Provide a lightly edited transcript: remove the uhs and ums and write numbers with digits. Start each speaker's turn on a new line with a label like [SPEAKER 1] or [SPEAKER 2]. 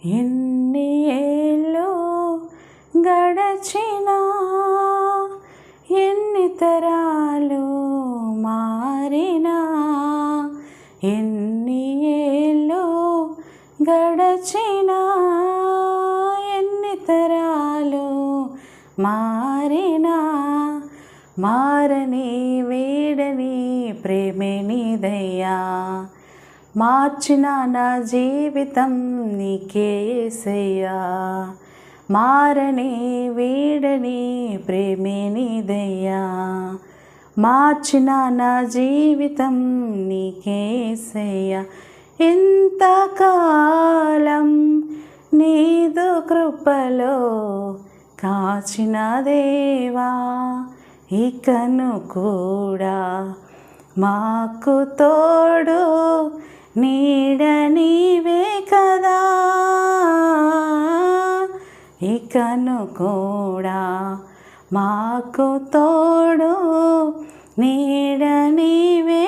[SPEAKER 1] ఎన్ని ఏళ్ళు గడచినా, ఎన్ని తరాలు మారినా, ఎన్ని ఏళ్ళు గడచినా, ఎన్ని తరాలు మారినా, మారని వీడని ప్రేమే నీదయ్యా. మార్చిన నా జీవితం నీకే యేసయ్యా. మారని వీడని ప్రేమే నీదయ్యా. మార్చిన నా జీవితం నీకే యేసయ్యా. ఇంతకాలం నీదు కృపలో కాచిన దేవా, ఇకను కూడా మాకు తోడు నీడ నీవే కదా. ఇకను కూడా మాకు తోడు నీడ నీవే